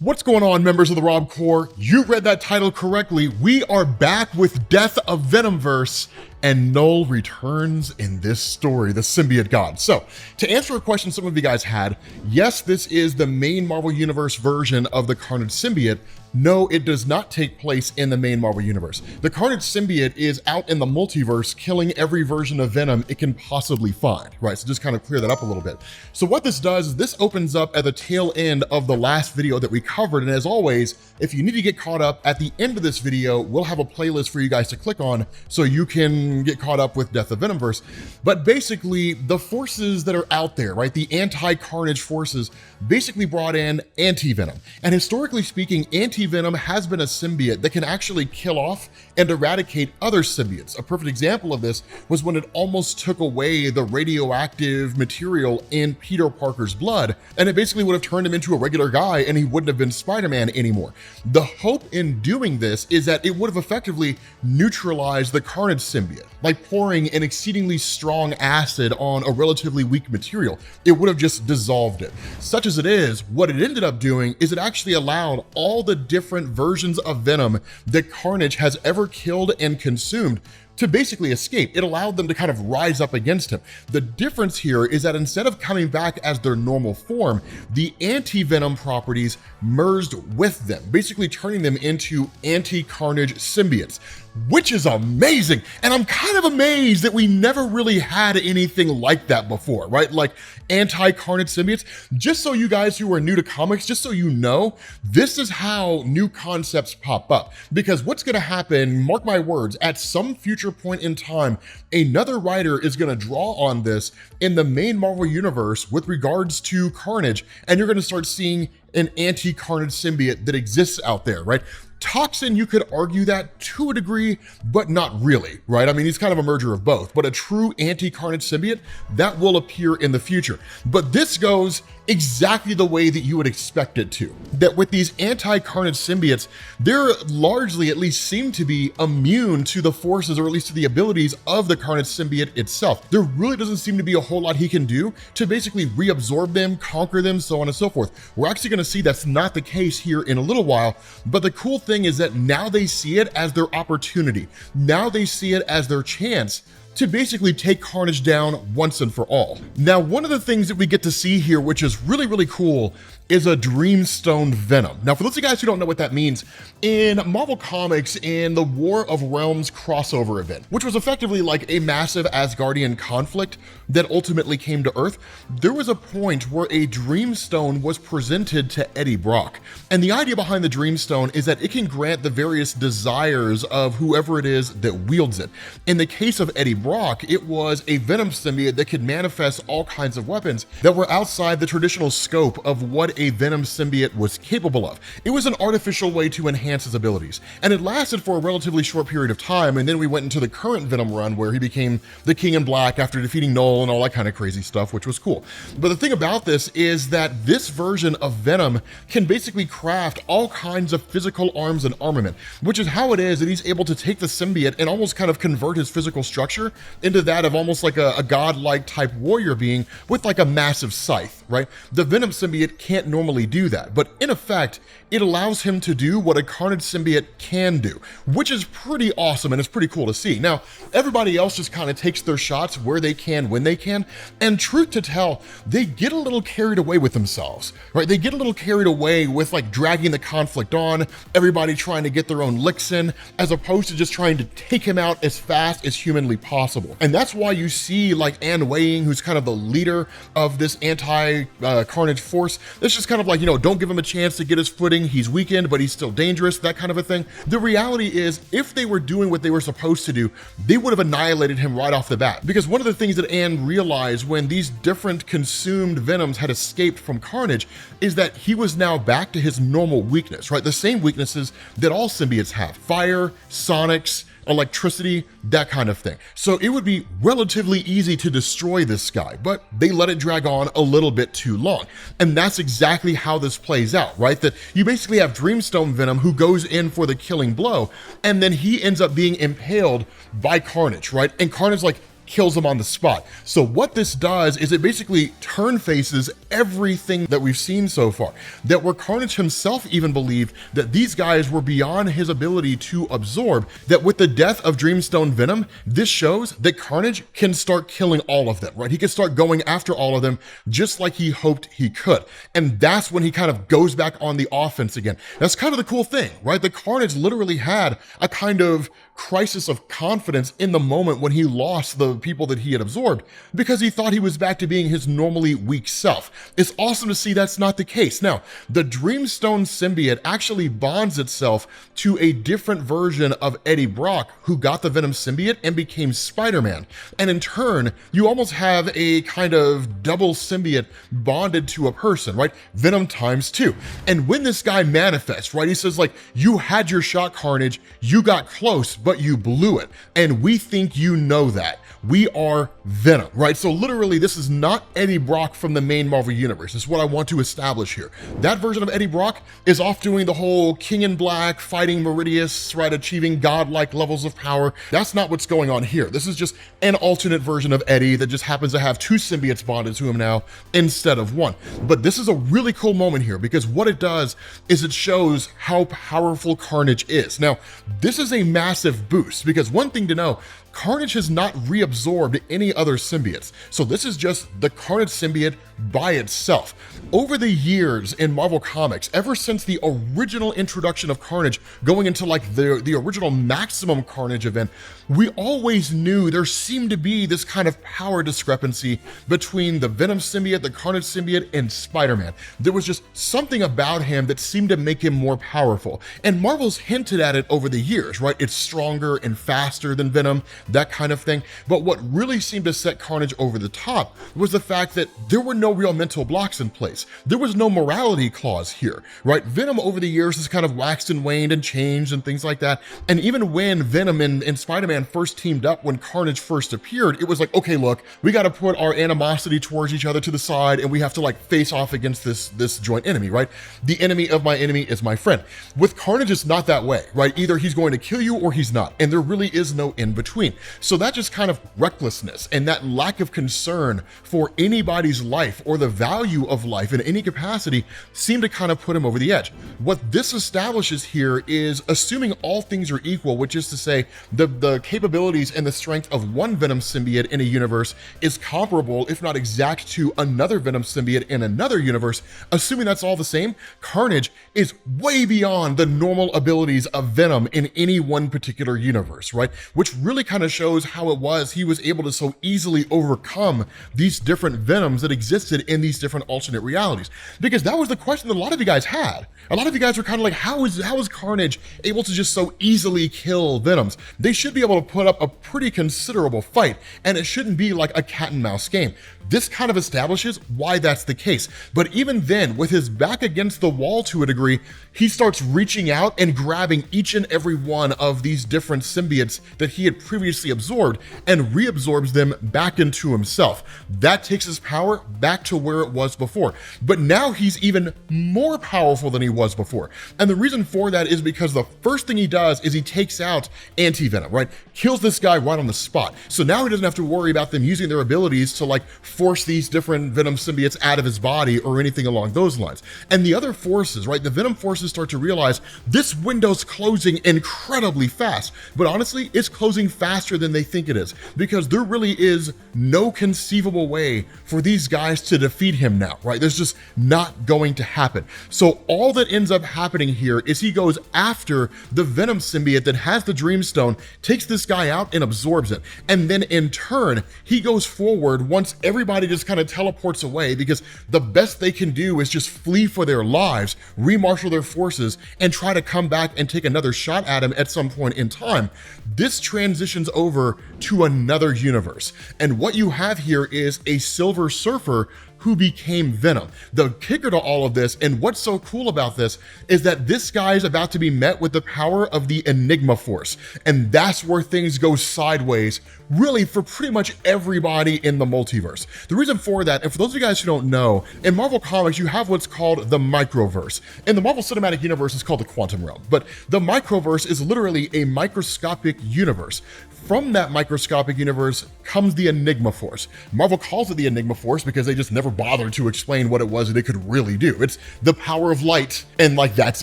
What's going on, members of the Rob Corps? You read that title correctly. We are back with Death of Venomverse, and Knull returns in this story, the Symbiote God. So, to answer a question some of you guys had, yes, this is the main Marvel Universe version of the Carnage Symbiote. No, it does not take place in the main Marvel Universe. The Carnage Symbiote is out in the multiverse, killing every version of Venom it can possibly find, right? So just kind of clear that up a little bit. So what this does is this opens up at the tail end of the last video that we covered. And as always, if you need to get caught up at the end of this video, we'll have a playlist for you guys to click on so you can get caught up with Death of Venomverse. But basically, the forces that are out there, right? The anti-Carnage forces basically brought in Anti-Venom. And historically speaking, Anti-Venom has been a symbiote that can actually kill off and eradicate other symbiotes. A perfect example of this was when it almost took away the radioactive material in Peter Parker's blood, and it basically would have turned him into a regular guy and he wouldn't have been Spider-Man anymore. The hope in doing this is that it would have effectively neutralized the Carnage symbiote, like pouring an exceedingly strong acid on a relatively weak material. It would have just dissolved it. Such as it is, what it ended up doing is it actually allowed all the different versions of Venom that Carnage has ever killed and consumed to basically escape. It allowed them to kind of rise up against him. The difference here is that instead of coming back as their normal form, the anti-venom properties merged with them, basically turning them into anti-carnage symbiotes, which is amazing. And I'm kind of amazed that we never really had anything like that before, right? Like anti-carnage symbiotes. Just so you guys who are new to comics, just so you know, this is how new concepts pop up. Because what's gonna happen, mark my words, at some future point in time, another writer is gonna draw on this in the main Marvel Universe with regards to Carnage, and you're gonna start seeing an anti-Carnage symbiote that exists out there, right? Toxin, you could argue that to a degree, but not really, right? I mean, he's kind of a merger of both, but a true anti-Carnage symbiote, that will appear in the future. But this goes exactly the way that you would expect it to. That with these anti-Carnage symbiotes, they're largely, at least seem to be, immune to the forces, or at least to the abilities of the Carnage symbiote itself. There really doesn't seem to be a whole lot he can do to basically reabsorb them, conquer them, so on and so forth. We're actually gonna see that's not the case here in a little while, but the cool thing is that now they see it as their opportunity. Now they see it as their chance to basically take Carnage down once and for all. Now, one of the things that we get to see here, which is really, really cool, is a Dreamstone Venom. Now, for those of you guys who don't know what that means, in Marvel Comics, in the War of Realms crossover event, which was effectively like a massive Asgardian conflict that ultimately came to Earth, there was a point where a Dreamstone was presented to Eddie Brock. And the idea behind the Dreamstone is that it can grant the various desires of whoever it is that wields it. In the case of Eddie Brock, it was a Venom symbiote that could manifest all kinds of weapons that were outside the traditional scope of what a Venom symbiote was capable of. It was an artificial way to enhance his abilities, and it lasted for a relatively short period of time, and then we went into the current Venom run where he became the King in Black after defeating Knull and all that kind of crazy stuff, which was cool. But the thing about this is that this version of Venom can basically craft all kinds of physical arms and armament, which is how it is that he's able to take the symbiote and almost kind of convert his physical structure into that of almost like a godlike type warrior being with like a massive scythe, right? The Venom symbiote can't normally do that, but in effect, it allows him to do what a Carnage symbiote can do, which is pretty awesome and it's pretty cool to see. Now, everybody else just kind of takes their shots where they can, when they can, and truth to tell, they get a little carried away with themselves, right? They get a little carried away with like dragging the conflict on, everybody trying to get their own licks in, as opposed to just trying to take him out as fast as humanly possible. And that's why you see like Anne Weying, who's kind of the leader of this anti-Carnage force, that's just kind of like, you know, don't give him a chance to get his footing, he's weakened, but he's still dangerous, that kind of a thing. The reality is, if they were doing what they were supposed to do, they would have annihilated him right off the bat. Because one of the things that Anne realized when these different consumed Venoms had escaped from Carnage is that he was now back to his normal weakness, right? The same weaknesses that all symbiotes have: fire, sonics, electricity, that kind of thing. So it would be relatively easy to destroy this guy, but they let it drag on a little bit too long. And that's exactly how this plays out, right? That you basically have Dreamstone Venom who goes in for the killing blow, and then he ends up being impaled by Carnage, right? And Carnage like kills him on the spot. So what this does is it basically turn faces everything that we've seen so far. That where Carnage himself even believed that these guys were beyond his ability to absorb, that with the death of Dreamstone Venom, this shows that Carnage can start killing all of them, right? He can start going after all of them just like he hoped he could. And that's when he kind of goes back on the offense again. That's kind of the cool thing, right? The Carnage literally had a kind of crisis of confidence in the moment when he lost the people that he had absorbed, because he thought he was back to being his normally weak self. It's awesome to see that's not the case. Now, the Dreamstone symbiote actually bonds itself to a different version of Eddie Brock, who got the Venom symbiote and became Spider-Man. And in turn, you almost have a kind of double symbiote bonded to a person, right? Venom times 2. And when this guy manifests, right, he says like, you had your shot, Carnage, you got close, but you blew it. And we think you know that. We are Venom, right? So literally, this is not Eddie Brock from the main Marvel Universe. This is what I want to establish here. That version of Eddie Brock is off doing the whole King in Black, fighting Meridius, right? Achieving godlike levels of power. That's not what's going on here. This is just an alternate version of Eddie that just happens to have 2 symbiotes bonded to him now instead of 1. But this is a really cool moment here, because what it does is it shows how powerful Carnage is. Now, this is a massive boost, because one thing to know, Carnage has not reabsorbed any other symbiotes. So this is just the Carnage symbiote by itself. Over the years in Marvel Comics, ever since the original introduction of Carnage going into like the original Maximum Carnage event, we always knew there seemed to be this kind of power discrepancy between the Venom symbiote, the Carnage symbiote, and Spider-Man. There was just something about him that seemed to make him more powerful. And Marvel's hinted at it over the years, right? It's stronger and faster than Venom, that kind of thing. But what really seemed to set Carnage over the top was the fact that there were no real mental blocks in place. There was no morality clause here, right? Venom over the years has kind of waxed and waned and changed and things like that. And even when Venom and Spider-Man first teamed up, when Carnage first appeared, it was like, okay, look, we got to put our animosity towards each other to the side, and we have to like face off against this joint enemy, right? The enemy of my enemy is my friend. With Carnage, it's not that way, right? Either he's going to kill you or he's not, and there really is no in between. So that just kind of recklessness and that lack of concern for anybody's life or the value of life in any capacity seemed to kind of put him over the edge. What this establishes here is, assuming all things are equal, which is to say the capabilities and the strength of one Venom symbiote in a universe is comparable, if not exact, to another Venom symbiote in another universe. Assuming that's all the same, Carnage is way beyond the normal abilities of Venom in any one particular universe, right? Which really kind of shows how it was he was able to so easily overcome these different Venoms that existed in these different alternate realities. Because that was the question that a lot of you guys had. A lot of you guys were kind of like, how is Carnage able to just so easily kill Venoms? They should be able to put up a pretty considerable fight, and it shouldn't be like a cat and mouse game. This kind of establishes why that's the case. But even then, with his back against the wall to a degree, he starts reaching out and grabbing each and every one of these different symbiotes that he had previously absorbed and reabsorbs them back into himself. That takes his power back to where it was before. But now he's even more powerful than he was before. And the reason for that is because the first thing he does is he takes out Anti-Venom, right? Kills this guy right on the spot. So now he doesn't have to worry about them using their abilities to like force these different Venom symbiotes out of his body or anything along those lines. And the other forces, right? The Venom forces start to realize this window's closing incredibly fast, but honestly, it's closing faster than they think it is, because there really is no conceivable way for these guys to defeat him now, right? There's just not going to happen. So all that ends up happening here is he goes after the Venom symbiote that has the Dreamstone, takes this guy out and absorbs it. And then in turn, he goes forward once everybody just kind of teleports away, because the best they can do is just flee for their lives, remarshal their forces, and try to come back and take another shot at him at some point in time. This transitions over to another universe. And what you have here is a Silver Surfer who became Venom. The kicker to all of this, and what's so cool about this, is that this guy is about to be met with the power of the Enigma force. And that's where things go sideways, really, for pretty much everybody in the multiverse. The reason for that, and for those of you guys who don't know, in Marvel Comics, you have what's called the Microverse. In the Marvel Cinematic Universe, it's called the Quantum Realm. But the Microverse is literally a microscopic universe. From that microscopic universe comes the Enigma force. Marvel calls it the Enigma force because they just never bothered to explain what it was that it could really do. It's the power of light, and like that's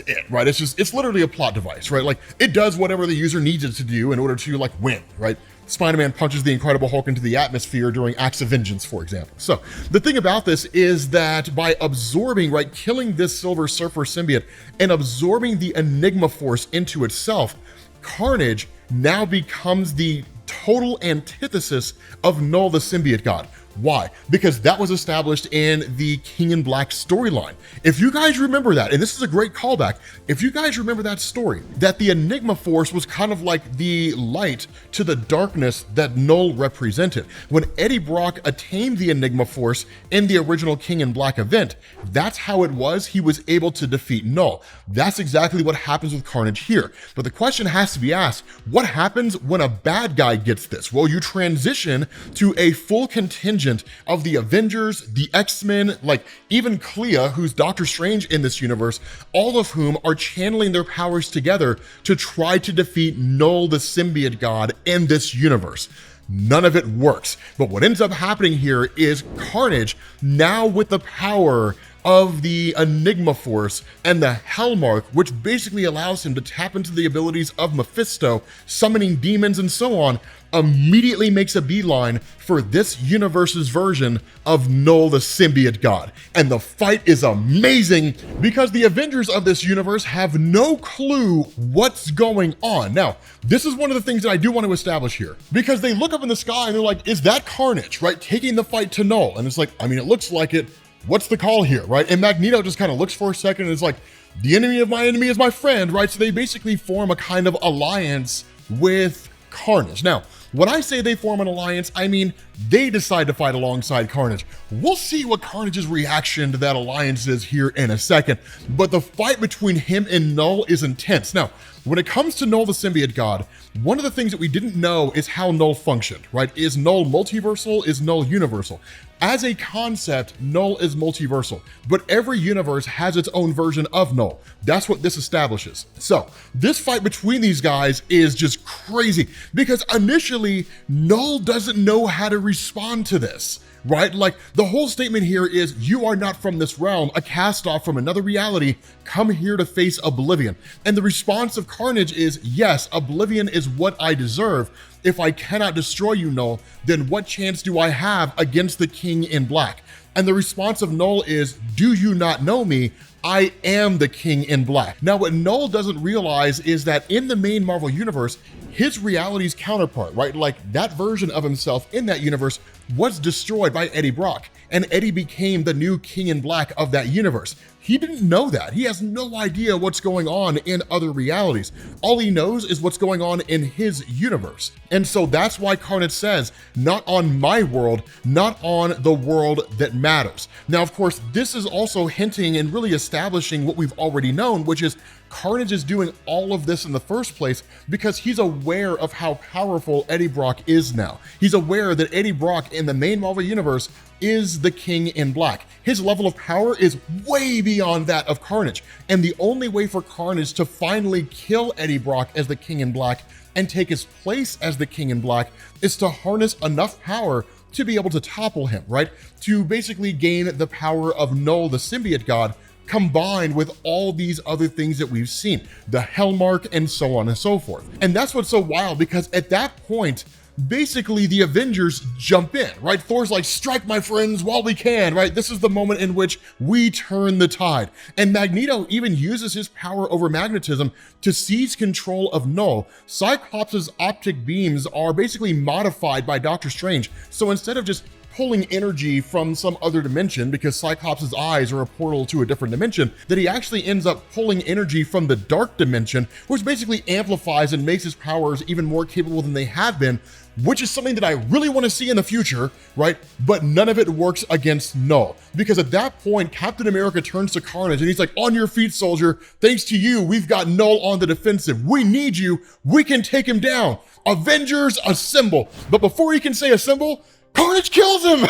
it, right? It's literally a plot device, right? Like it does whatever the user needs it to do in order to like win, right? Spider-Man punches the Incredible Hulk into the atmosphere during Acts of Vengeance, for example. So the thing about this is that by absorbing, right, killing this Silver Surfer symbiote and absorbing the Enigma force into itself, Carnage now becomes the total antithesis of Knull the Symbiote God. Why? Because that was established in the King in Black storyline. If you guys remember that, and this is a great callback, if you guys remember that story, that the Enigma force was kind of like the light to the darkness that Knull represented. When Eddie Brock attained the Enigma force in the original King in Black event, that's how it was he was able to defeat Knull. That's exactly what happens with Carnage here. But the question has to be asked, what happens when a bad guy gets this? Well, you transition to a full contingent of the Avengers, the X-Men, like even Clea, who's Doctor Strange in this universe, all of whom are channeling their powers together to try to defeat Knull the Symbiote God in this universe. None of it works. But what ends up happening here is Carnage, now with the power of the Enigma force and the Hellmark, which basically allows him to tap into the abilities of Mephisto, summoning demons and so on, immediately makes a beeline for this universe's version of Knull the Symbiote God. And the fight is amazing because the Avengers of this universe have no clue what's going on. Now, this is one of the things that I do want to establish here, because they look up in the sky and they're like, is that Carnage, right? Taking the fight to Knull. And it's like, I mean, it looks like it. What's the call here, right? And Magneto just kind of looks for a second and is like, the enemy of my enemy is my friend, right? So they basically form a kind of alliance with Carnage. Now, when I say they form an alliance, I mean they decide to fight alongside Carnage. We'll see what Carnage's reaction to that alliance is here in a second, but the fight between him and Knull is intense. Now, when it comes to Knull the Symbiote God, one of the things that we didn't know is how Knull functioned, right? Is Knull multiversal? Is Knull universal? As a concept, Knull is multiversal, but every universe has its own version of Knull. That's what this establishes. So this fight between these guys is just crazy because initially Knull doesn't know how to respond to this, right? Like the whole statement here is, you are not from this realm, a cast off from another reality, come here to face Oblivion. And the response of Carnage is, yes, Oblivion is what I deserve. If I cannot destroy you, Knull, then what chance do I have against the King in Black? And the response of Knull is, do you not know me? I am the King in Black. Now, what Knull doesn't realize is that in the main Marvel universe, his reality's counterpart, right? Like that version of himself in that universe was destroyed by Eddie Brock, and Eddie became the new King in Black of that universe. He didn't know that. He has no idea what's going on in other realities. All he knows is what's going on in his universe. And so that's why Carnage says, not on my world, not on the world that matters. Now, of course, this is also hinting and really establishing what we've already known, which is Carnage is doing all of this in the first place because he's aware of how powerful Eddie Brock is now. He's aware that Eddie Brock in the main Marvel universe is the King in Black. His level of power is way beyond that of Carnage. And the only way for Carnage to finally kill Eddie Brock as the King in Black and take his place as the King in Black is to harness enough power to be able to topple him, right? To basically gain the power of Knull the Symbiote God, combined with all these other things that we've seen, the Hellmark and so on and so forth. And that's what's so wild, because at that point, basically the Avengers jump in, right? Thor's like, strike my friends while we can, right? This is the moment in which we turn the tide. And Magneto even uses his power over magnetism to seize control of Knull. Cyclops' optic beams are basically modified by Doctor Strange. So instead of just pulling energy from some other dimension, because Cyclops' eyes are a portal to a different dimension, that he actually ends up pulling energy from the dark dimension, which basically amplifies and makes his powers even more capable than they have been, which is something that I really want to see in the future, right? But none of it works against Knull, because at that point, Captain America turns to Carnage and he's like, on your feet, soldier. Thanks to you, we've got Knull on the defensive. We need you. We can take him down. Avengers, assemble. But before he can say assemble, Carnage kills him.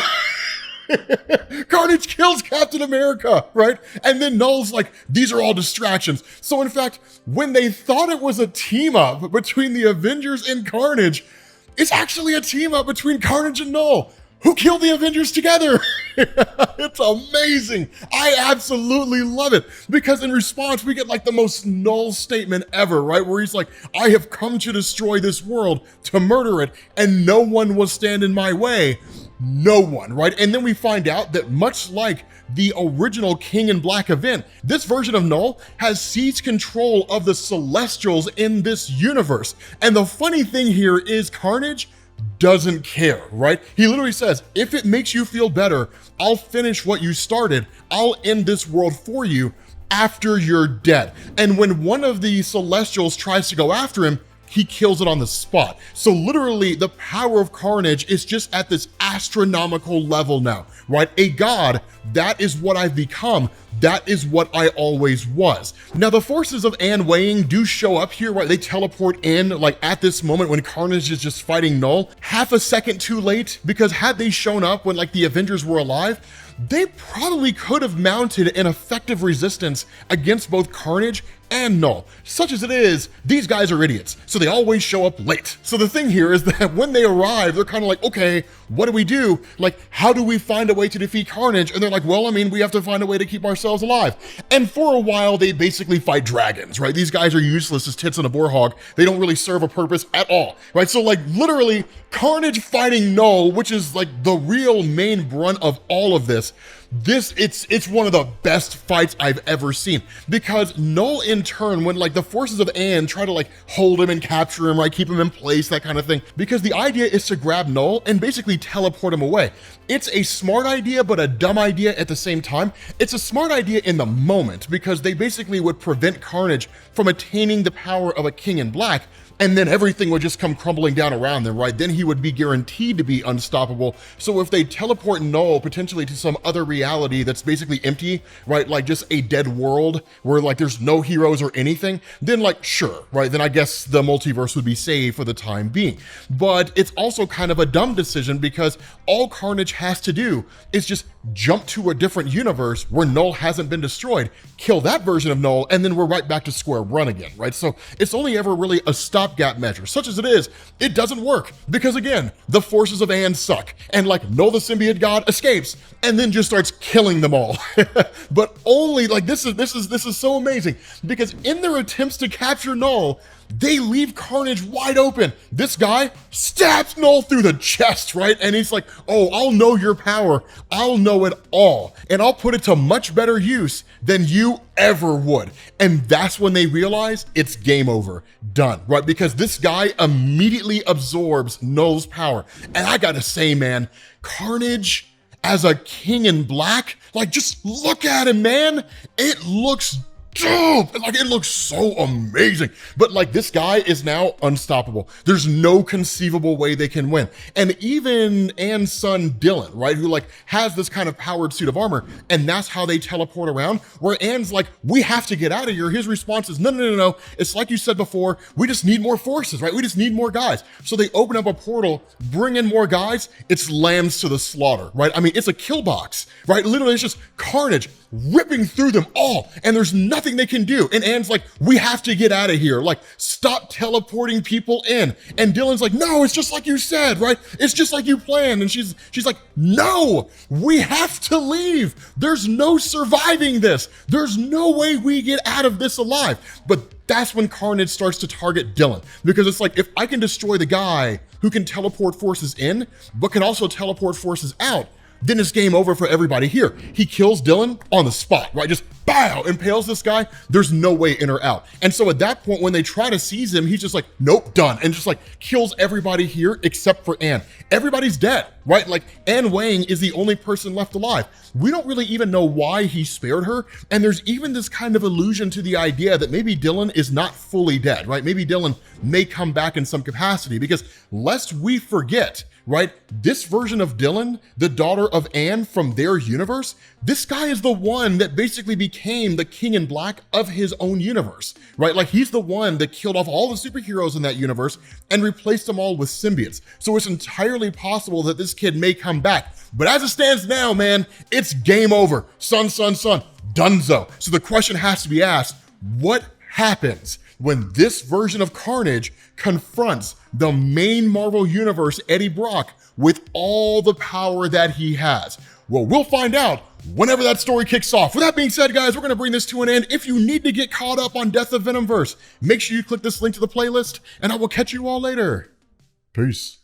Carnage kills Captain America, right? And then Knull's like, these are all distractions. So in fact, when they thought it was a team up between the Avengers and Carnage, it's actually a team up between Carnage and Knull, who killed the Avengers together. It's amazing. I absolutely love it, because in response, we get like the most Knull statement ever, right? Where he's like, I have come to destroy this world, to murder it, and no one will stand in my way. No one, right? And then we find out that much like the original King in Black event, this version of Knull has seized control of the Celestials in this universe. And the funny thing here is Carnage doesn't care, right? He literally says, if it makes you feel better, I'll finish what you started. I'll end this world for you after you're dead. And when one of the Celestials tries to go after him, he kills it on the spot. So literally the power of Carnage is just at this astronomical level now, right? A god, that is what I've become. That is what I always was. Now the forces of Anne Weying do show up here, right? They teleport in like at this moment when Carnage is just fighting Knull, half a second too late, because had they shown up when like the Avengers were alive, they probably could have mounted an effective resistance against both Carnage and Knull. Such as it is, these guys are idiots, so they always show up late. So the thing here is that when they arrive, they're kind of like, okay, what do we do? Like, how do we find a way to defeat Carnage? And they're like, well, I mean, we have to find a way to keep ourselves alive. And for a while, they basically fight dragons, right? These guys are useless as tits on a boar hog. They don't really serve a purpose at all, right? So like literally, Carnage fighting Knull, which is like the real main brunt of all of this, it's one of the best fights I've ever seen, because Knull in turn, when like the forces of Anne try to like hold him and capture him, right, keep him in place, that kind of thing, because the idea is to grab Knull and basically teleport him away. It's a smart idea, but a dumb idea at the same time. It's a smart idea in the moment, because they basically would prevent Carnage from attaining the power of a King in Black, and then everything would just come crumbling down around them, right? Then he would be guaranteed to be unstoppable. So if they teleport Knull potentially to some other reality that's basically empty, right? Like just a dead world where like there's no heroes or anything, then like, sure, right? Then I guess the multiverse would be saved for the time being. But it's also kind of a dumb decision, because all Carnage has to do is just jump to a different universe where Knull hasn't been destroyed, kill that version of Knull, and then we're right back to square one again, right? So it's only ever really a stopgap measure. Such as it is, it doesn't work, because again, the forces of Anne suck, and like Knull the Symbiote God escapes and then just starts killing them all. But only like this is so amazing, because in their attempts to capture Knull, they leave Carnage wide open. This guy stabs Knull through the chest, right? And he's like, oh, I'll know your power. I'll know it all. And I'll put it to much better use than you ever would. And that's when they realize it's game over, done, right? Because this guy immediately absorbs Knull's power. And I gotta say, man, Carnage as a King in Black, like just look at him, man. It looks dope. Like it looks so amazing, but like this guy is now unstoppable. There's no conceivable way they can win. And even Anne's son Dylan, right, who like has this kind of powered suit of armor, and that's how they teleport around, where Anne's like, we have to get out of here. His response is, no. It's like you said before, we just need more forces, right? We just need more guys. So they open up a portal, bring in more guys. It's lambs to the slaughter, right? I mean, it's a kill box, right? Literally, it's just Carnage ripping through them all, and there's nothing they can do. And Anne's like, we have to get out of here. Like, stop teleporting people in. And Dylan's like, no, it's just like you said, right? It's just like you planned. And she's like, no, we have to leave. There's no surviving this. There's no way we get out of this alive. But that's when Carnage starts to target Dylan, because it's like, if I can destroy the guy who can teleport forces in, but can also teleport forces out, then it's game over for everybody here. He kills Dylan on the spot, right? Just bow, impales this guy. There's no way in or out. And so at that point, when they try to seize him, he's just like, nope, done. And just like kills everybody here except for Anne. Everybody's dead, right? Like Anne Wang is the only person left alive. We don't really even know why he spared her. And there's even this kind of allusion to the idea that maybe Dylan is not fully dead, right? Maybe Dylan may come back in some capacity, because lest we forget, right? This version of Dylan, the daughter of Anne from their universe, this guy is the one that basically became the King in Black of his own universe, right? Like he's the one that killed off all the superheroes in that universe and replaced them all with symbiotes. So it's entirely possible that this kid may come back. But as it stands now, man, it's game over. Son, dunzo. So the question has to be asked, what happens when this version of Carnage confronts the main Marvel Universe, Eddie Brock, with all the power that he has? Well, we'll find out whenever that story kicks off. With that being said, guys, we're going to bring this to an end. If you need to get caught up on Death of Venomverse, make sure you click this link to the playlist, and I will catch you all later. Peace.